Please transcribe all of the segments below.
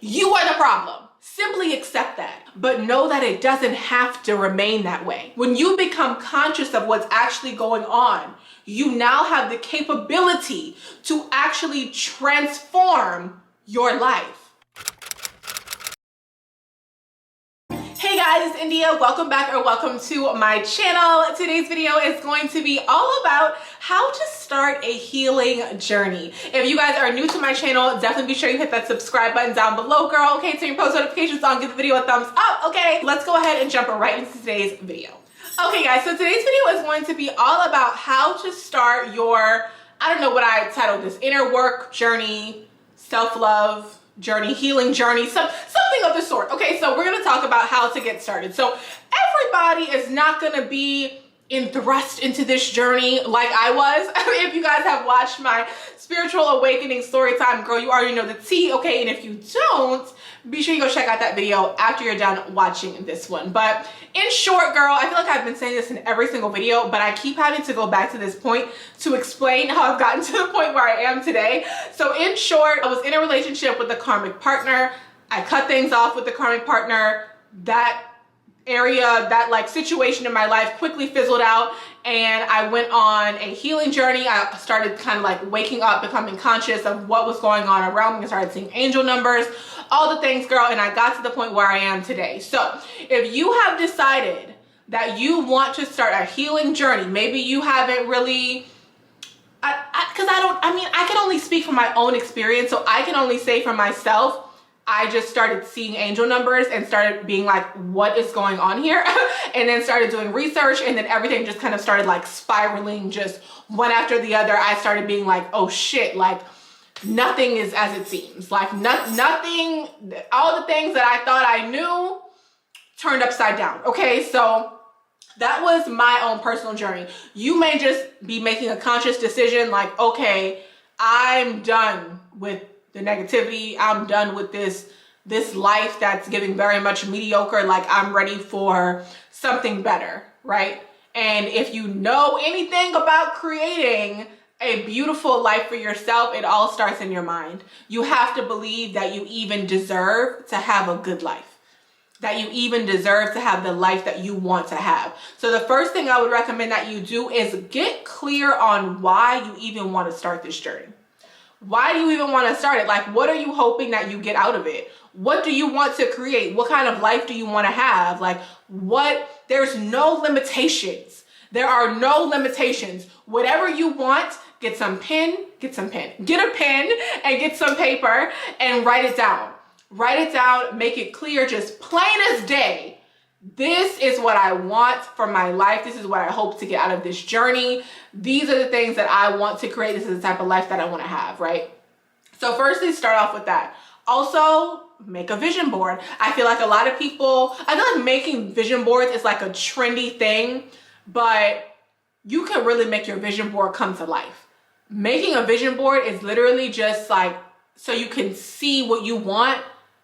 You are the problem. Simply accept that. But know that it doesn't have to remain that way. When you become conscious of what's actually going on, you now have the capability to actually transform your life. Hey guys, it's India. Welcome back or welcome to my channel. Today's video is going to be all about how to start a healing journey. If you guys are new to my channel, definitely be sure you hit that subscribe button down below, girl. Okay, turn your post notifications on, give the video a thumbs up. Okay, let's go ahead and jump right into today's video. Okay guys, so today's video is going to be all about how to start your, I don't know what I titled this, inner work journey, self-love journey, healing journey, something of the sort. Okay, so we're going to talk about how to get started. So everybody is not going to be thrust into this journey like I was. If you guys have watched my spiritual awakening story time, girl, you already know the tea. Okay, and if you don't, be sure you go check out that video after you're done watching this one. But in short, girl, I feel like I've been saying this in every single video, but I keep having to go back to this point to explain how I've gotten to the point where I am today. So in short, I was in a relationship with a karmic partner. I cut things off with the karmic partner. That area, that like situation in my life quickly fizzled out, and I went on a healing journey. I started kind of like waking up, becoming conscious of what was going on around me. I started seeing angel numbers, all the things, girl, and I got to the point where I am today. So if you have decided that you want to start a healing journey, maybe you haven't really, I can only speak from my own experience, so I can only say for myself, I just started seeing angel numbers and started being like, what is going on here? And then started doing research, and then everything just kind of started like spiraling just one after the other. I started being like, oh shit, like nothing is as it seems. Like nothing, all the things that I thought I knew turned upside down. Okay, so that was my own personal journey. You may just be making a conscious decision like, okay, I'm done with the negativity. I'm done with this life that's giving very much mediocre. Like I'm ready for something better, right? And if you know anything about creating a beautiful life for yourself, it all starts in your mind. You have to believe that you even deserve to have a good life, that you even deserve to have the life that you want to have. So the first thing I would recommend that you do is get clear on why you even want to start this journey. Why do you even want to start it? Like, what are you hoping that you get out of it? What do you want to create? What kind of life do you want to have? Like, there's no limitations. There are no limitations. Whatever you want, get a pen and get some paper and write it down. Write it down, make it clear, just plain as day. This is what I want for my life. This is what I hope to get out of this journey. These are the things that I want to create. This is the type of life that I want to have, right? So firstly, start off with that. Also, make a vision board. I feel like a lot of people, I feel like making vision boards is like a trendy thing, but you can really make your vision board come to life. Making a vision board is literally just like, so you can see what you want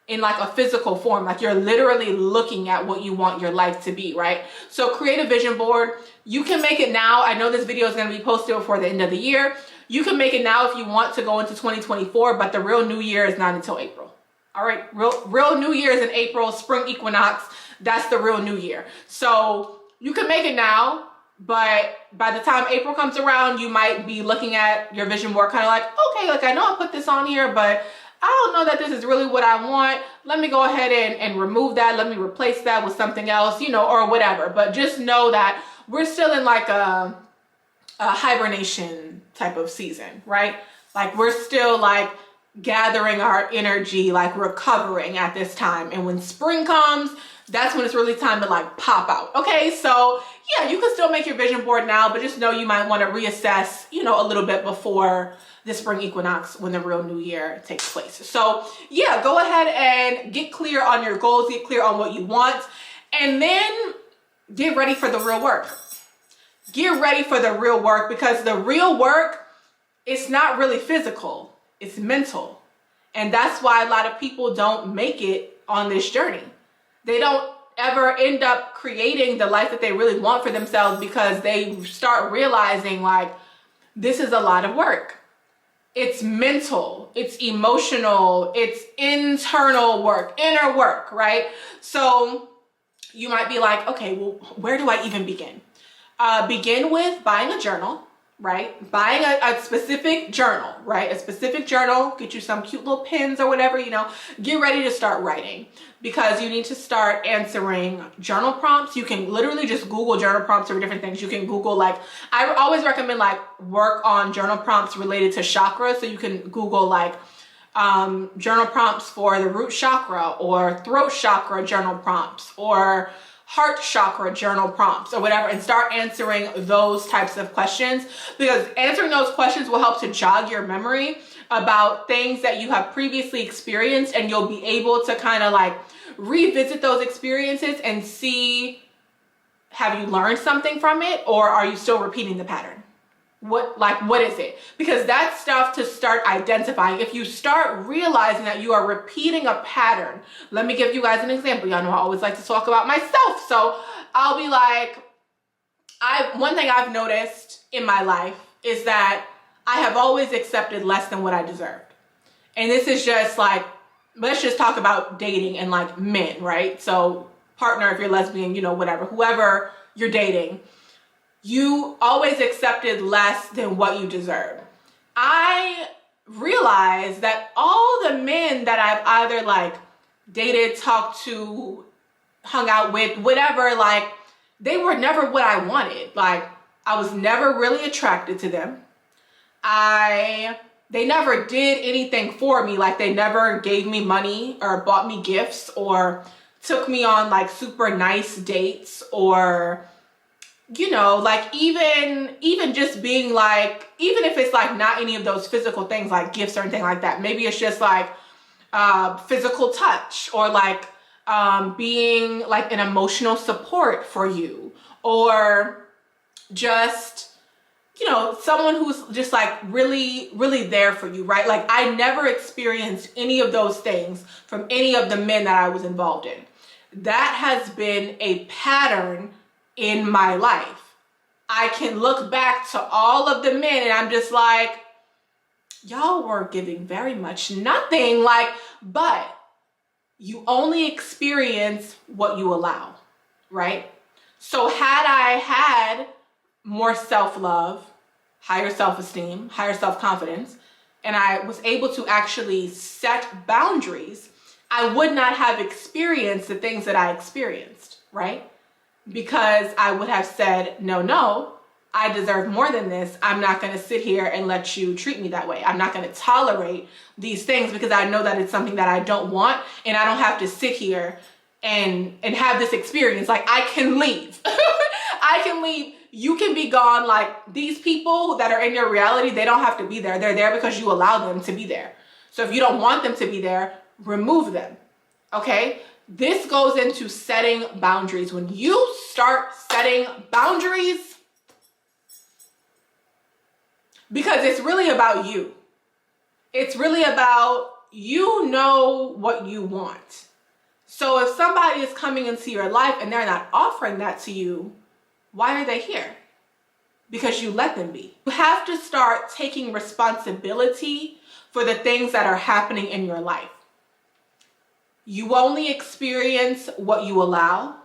in like a physical form, like you're literally looking at what you want your life to be, right? So create a vision board. You can make it now. I know this video is going to be posted before the end of the year. You can make it now if you want to go into 2024, but the real new year is not until April. All right, real new year is in April, spring equinox. That's the real new year. So you can make it now, but by the time April comes around, you might be looking at your vision board kind of like, okay, like I know I put this on here, but I don't know that this is really what I want. Let me go ahead and remove that. Let me replace that with something else, you know, or whatever. But just know that we're still in like a hibernation type of season, right? Like we're still like gathering our energy, like recovering at this time. And when spring comes, that's when it's really time to like pop out. Okay, so yeah, you can still make your vision board now, but just know you might want to reassess, you know, a little bit before the spring equinox when the real new year takes place. So yeah, go ahead and get clear on your goals, get clear on what you want, and then get ready for the real work. Get ready for the real work, because the real work, it's not really physical, it's mental. And that's why a lot of people don't make it on this journey. They don't ever end up creating the life that they really want for themselves, because they start realizing like, this is a lot of work. It's mental, it's emotional, it's internal work, inner work, right? So you might be like, okay, well, where do I even begin? Begin with buying a journal, right? Buying a specific journal, right? A specific journal, get you some cute little pens or whatever, you know, get ready to start writing, because you need to start answering journal prompts. You can literally just Google journal prompts for different things. You can Google, like, I always recommend like work on journal prompts related to chakras. So you can Google like journal prompts for the root chakra, or throat chakra journal prompts, or heart chakra journal prompts, or whatever, and start answering those types of questions, because answering those questions will help to jog your memory about things that you have previously experienced, and you'll be able to kind of like revisit those experiences and see, have you learned something from it, or are you still repeating the pattern? What is it? Because that's stuff to start identifying. If you start realizing that you are repeating a pattern, let me give you guys an example. Y'all know I always like to talk about myself. So I'll be like, one thing I've noticed in my life is that I have always accepted less than what I deserved. And this is just like, let's just talk about dating and like men, right? So partner, if you're lesbian, you know, whatever, whoever you're dating, you always accepted less than what you deserve. I realized that all the men that I've either like dated, talked to, hung out with, whatever, like they were never what I wanted. Like I was never really attracted to them. They never did anything for me. Like they never gave me money or bought me gifts or took me on like super nice dates, or you know, like even just being like, even if it's like not any of those physical things like gifts or anything like that, maybe it's just like physical touch, or like being like an emotional support for you, or just, you know, someone who's just like really, really there for you, right? Like I never experienced any of those things from any of the men that I was involved in. That has been a pattern in my life. I can look back to all of the men and I'm just like, y'all were giving very much nothing, like, but you only experience what you allow, right? So had I had more self-love, higher self-esteem, higher self-confidence, and I was able to actually set boundaries, I would not have experienced the things that I experienced, right? Because I would have said, no, I deserve more than this. I'm not going to sit here and let you treat me that way. I'm not going to tolerate these things, because I know that it's something that I don't want, and I don't have to sit here and have this experience. Like I can leave. I can leave. You can be gone. Like these people that are in your reality, they don't have to be there. They're there because you allow them to be there. So if you don't want them to be there, remove them. Okay? This goes into setting boundaries. When you start setting boundaries, because it's really about you. It's really about, you know what you want. So if somebody is coming into your life and they're not offering that to you, why are they here? Because you let them be. You have to start taking responsibility for the things that are happening in your life. You only experience what you allow.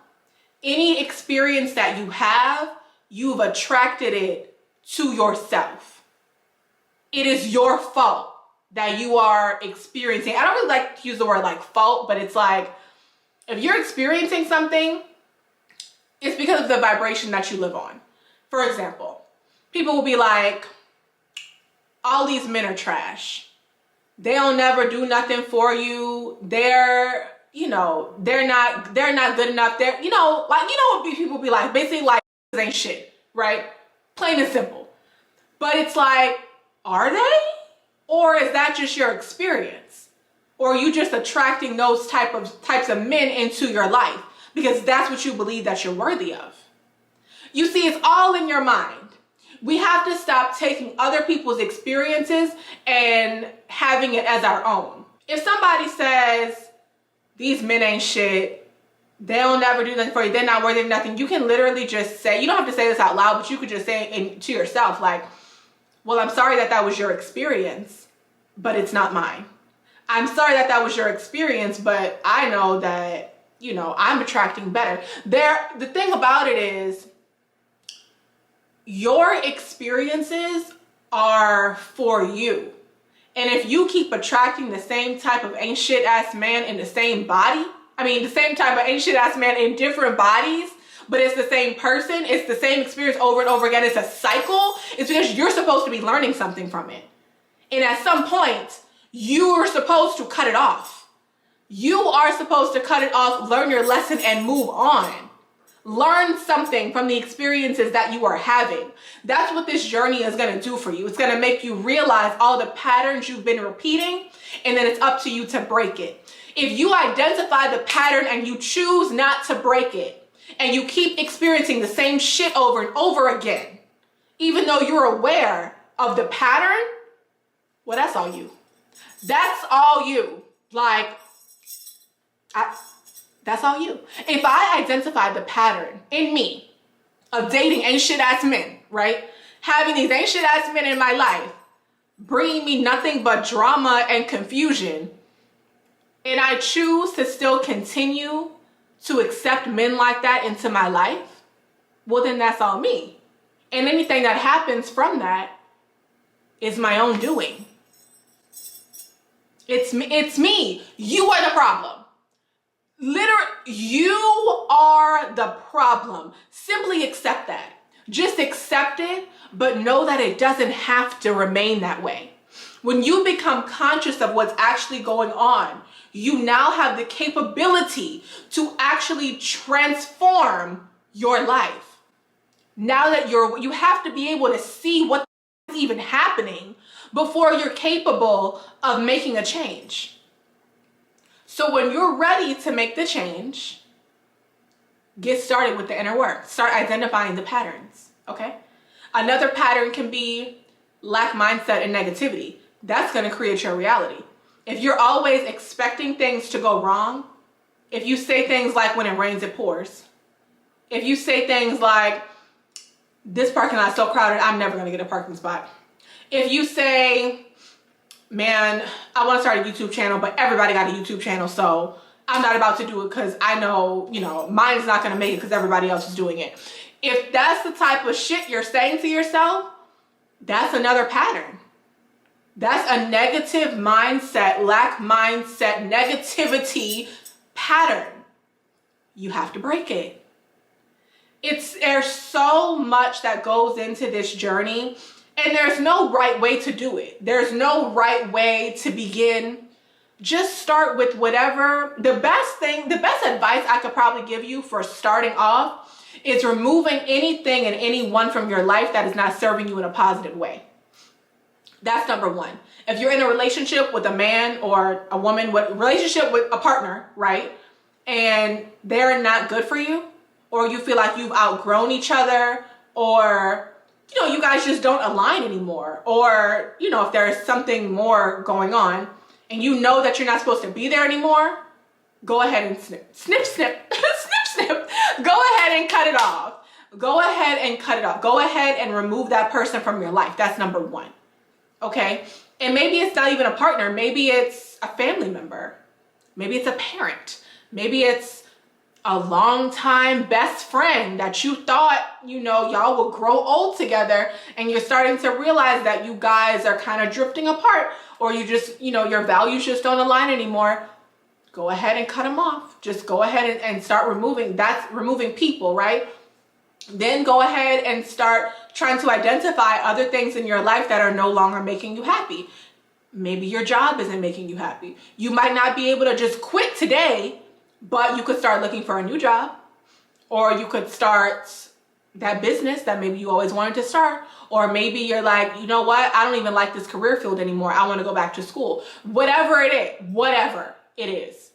Any experience that you have, you've attracted it to yourself. It is your fault that you are experiencing. I don't really like to use the word like fault, but it's like, if you're experiencing something, it's because of the vibration that you live on. For example, people will be like, all these men are trash. They'll never do nothing for you. They're not good enough. They're, like, what people be like, basically like, this ain't shit, right? Plain and simple. But it's like, are they? Or is that just your experience? Or are you just attracting those types of men into your life because that's what you believe that you're worthy of? You see, it's all in your mind. We have to stop taking other people's experiences and having it as our own. If somebody says, these men ain't shit, they'll never do nothing for you, they're not worthy of nothing, you can literally just say, you don't have to say this out loud, but you could just say it to yourself, like, Well, I'm sorry that that was your experience, but it's not mine. I'm sorry that that was your experience, but I know that, you know, I'm attracting better. The thing about it is, your experiences are for you. And if you keep attracting the same type of ain't shit ass man in the same body, I mean, the same type of ain't shit ass man in different bodies, but it's the same person, it's the same experience over and over again, it's a cycle, it's because you're supposed to be learning something from it. And at some point, you're supposed to cut it off. You are supposed to cut it off, learn your lesson, and move on. Learn something from the experiences that you are having. That's what this journey is going to do for you. It's going to make you realize all the patterns you've been repeating, and then it's up to you to break it. If you identify the pattern and you choose not to break it, and you keep experiencing the same shit over and over again, even though you're aware of the pattern, well, that's all you. That's all you. Like, that's all you. If I identify the pattern in me of dating ain't shit ass men, right? Having these ain't shit ass men in my life, bringing me nothing but drama and confusion, and I choose to still continue to accept men like that into my life, well, then that's all me. And anything that happens from that is my own doing. It's me. You are the problem. Literally, you are the problem. Simply accept that. Just accept it, but know that it doesn't have to remain that way. When you become conscious of what's actually going on, you now have the capability to actually transform your life. Now that you have to be able to see what's even happening before you're capable of making a change. So when you're ready to make the change, get started with the inner work. Start identifying the patterns, okay? Another pattern can be lack mindset and negativity. That's going to create your reality. If you're always expecting things to go wrong, if you say things like when it rains, it pours. If you say things like, this parking lot's so crowded, I'm never going to get a parking spot. If you say, man, I want to start a YouTube channel, but everybody got a YouTube channel, so I'm not about to do it because I know, you know, mine's not going to make it because everybody else is doing it. If that's the type of shit you're saying to yourself, that's another pattern. That's a negative mindset, lack mindset, negativity pattern. You have to break it. There's so much that goes into this journey, and there's no right way to do it. There's no right way to begin. Just start with whatever. The best advice I could probably give you for starting off is removing anything and anyone from your life that is not serving you in a positive way. That's number one. If you're in a relationship with a man or a woman, relationship with a partner, right? And they're not good for you, or you feel like you've outgrown each other, or, you know, you guys just don't align anymore, or, you know, if there's something more going on and you know that you're not supposed to be there anymore, go ahead and snip, snip, snip, snip. Go ahead and cut it off. Go ahead and cut it off. Go ahead and remove that person from your life. That's number one. Okay? And maybe it's not even a partner. Maybe it's a family member. Maybe it's a parent. Maybe it's a longtime best friend that you thought, you know, y'all would grow old together, and you're starting to realize that you guys are kind of drifting apart, or you just, you know, your values just don't align anymore. Go ahead and cut them off. Just go ahead and start removing. That's removing people, right? Then go ahead and start trying to identify other things in your life that are no longer making you happy. Maybe your job isn't making you happy. You might not be able to just quit today, but you could start looking for a new job, or you could start that business that maybe you always wanted to start, or maybe you're like, you know what? I don't even like this career field anymore. I want to go back to school. Whatever it is,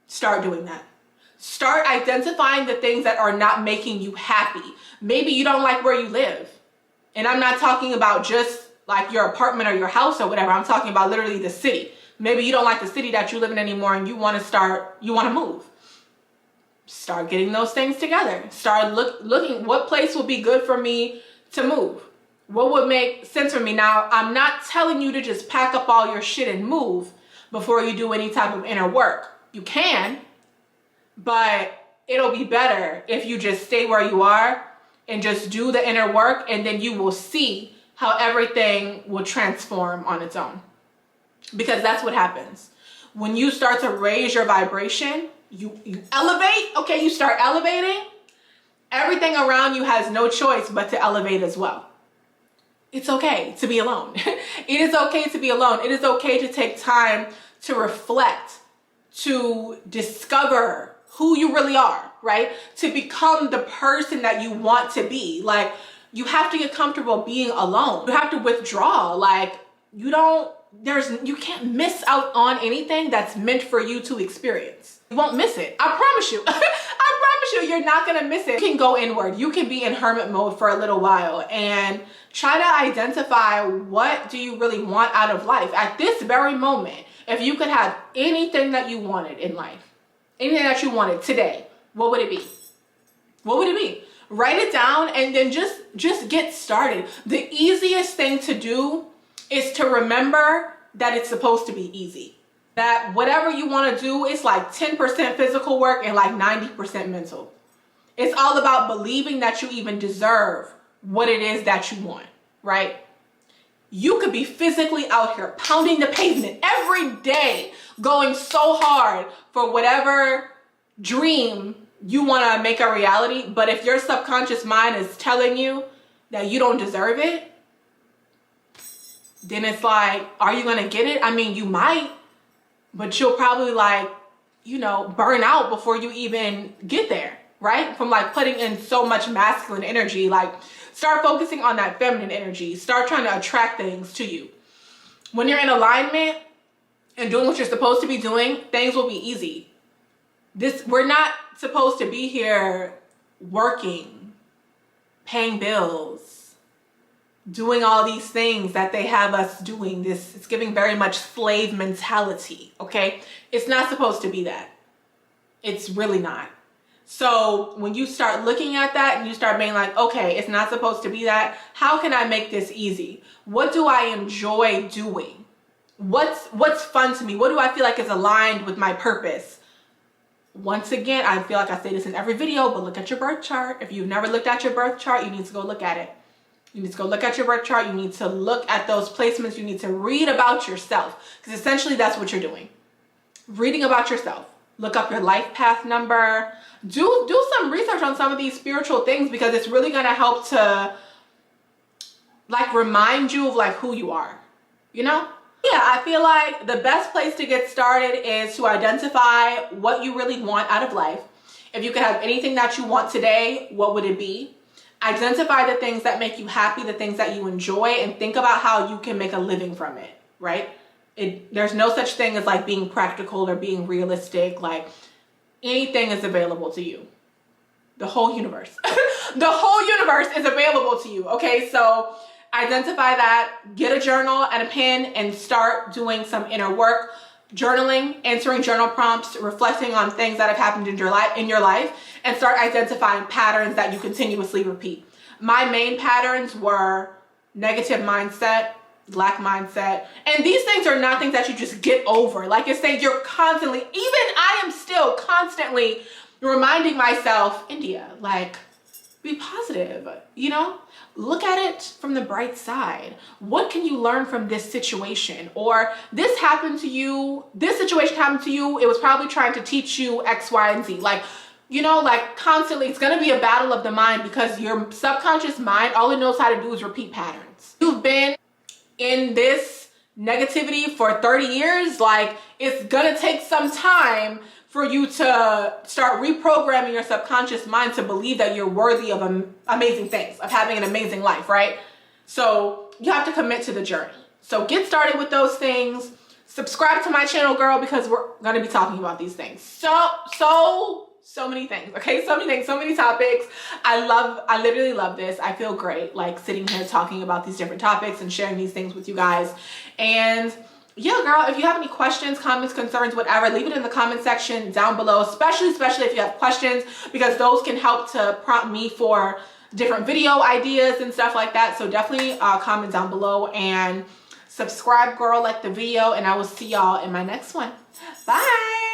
start doing that. Start identifying the things that are not making you happy. Maybe you don't like where you live. And I'm not talking about just like your apartment or your house or whatever. I'm talking about literally the city. Maybe you don't like the city that you live in anymore, and you want to move. Start getting those things together. Start looking, what place will be good for me to move? What would make sense for me? Now, I'm not telling you to just pack up all your shit and move before you do any type of inner work. You can, but it'll be better if you just stay where you are and just do the inner work, and then you will see how everything will transform on its own. Because that's what happens. When you start to raise your vibration, you elevate, okay, you start elevating, everything around you has no choice but to elevate as well. It's okay to be alone. It is okay to be alone. It is okay to take time to reflect, to discover who you really are, right? To become the person that you want to be. Like, you have to get comfortable being alone. You have to withdraw. Like, you can't miss out on anything that's meant for you to experience. You won't miss it. I promise you. I promise you, you're not gonna miss it. You can go inward. You can be in hermit mode for a little while and try to identify, what do you really want out of life at this very moment. If you could have anything that you wanted in life, anything that you wanted today, what would it be? What would it be? Write it down and then just get started. The easiest thing to do is to remember that it's supposed to be easy. That whatever you want to do is like 10% physical work and like 90% mental. It's all about believing that you even deserve what it is that you want, right? You could be physically out here pounding the pavement every day, going so hard for whatever dream you want to make a reality. But if your subconscious mind is telling you that you don't deserve it, then it's like, are you going to get it? I mean, you might, but you'll probably burn out before you even get there, right? From like putting in so much masculine energy. Like, start focusing on that feminine energy. Start trying to attract things to you. When you're in alignment and doing what you're supposed to be doing, things will be easy. We're not supposed to be here working, paying bills, doing all these things that they have us doing. It's giving very much slave mentality, okay? It's not supposed to be that. It's really not. So when you start looking at that and you start being like, okay, it's not supposed to be that. How can I make this easy? What do I enjoy doing? What's fun to me? What do I feel like is aligned with my purpose? Once again, I feel like I say this in every video, but look at your birth chart. If you've never looked at your birth chart, you need to go look at it. You need to go look at your birth chart. You need to look at those placements. You need to read about yourself, because essentially that's what you're doing. Reading about yourself. Look up your life path number. Do some research on some of these spiritual things, because it's really going to help to like remind you of like who you are, you know? Yeah, I feel like the best place to get started is to identify what you really want out of life. If you could have anything that you want today, what would it be? Identify the things that make you happy, the things that you enjoy, and think about how you can make a living from it, right? There's no such thing as like being practical or being realistic. Like, anything is available to you. The whole universe. The whole universe is available to you, okay? So identify that, get a journal and a pen, and start doing some inner work, journaling, answering journal prompts, reflecting on things that have happened in your life, and start identifying patterns that you continuously repeat. My main patterns were negative mindset, lack mindset, and these things are not things that you just get over. Like I say, you're constantly, even I am still constantly reminding myself, India, like, be positive, you know? Look at it from the bright side. What can you learn from this situation? Or this happened to you, this situation happened to you, it was probably trying to teach you X, Y, and Z. Like, you know, like constantly, it's gonna be a battle of the mind, because your subconscious mind, all it knows how to do is repeat patterns. You've been in this negativity for 30 years, like, it's gonna take some time for you to start reprogramming your subconscious mind to believe that you're worthy of amazing things, of having an amazing life, right? So you have to commit to the journey. So get started with those things. Subscribe to my channel, girl, because we're gonna be talking about these things. So many things, okay? So many things, so many topics. I literally love this. I feel great, like, sitting here talking about these different topics and sharing these things with you guys. And yeah, girl, if you have any questions, comments, concerns, whatever, leave it in the comment section down below, especially if you have questions, because those can help to prompt me for different video ideas and stuff like that. So definitely comment down below and subscribe, girl, like the video, and I will see y'all in my next one. Bye.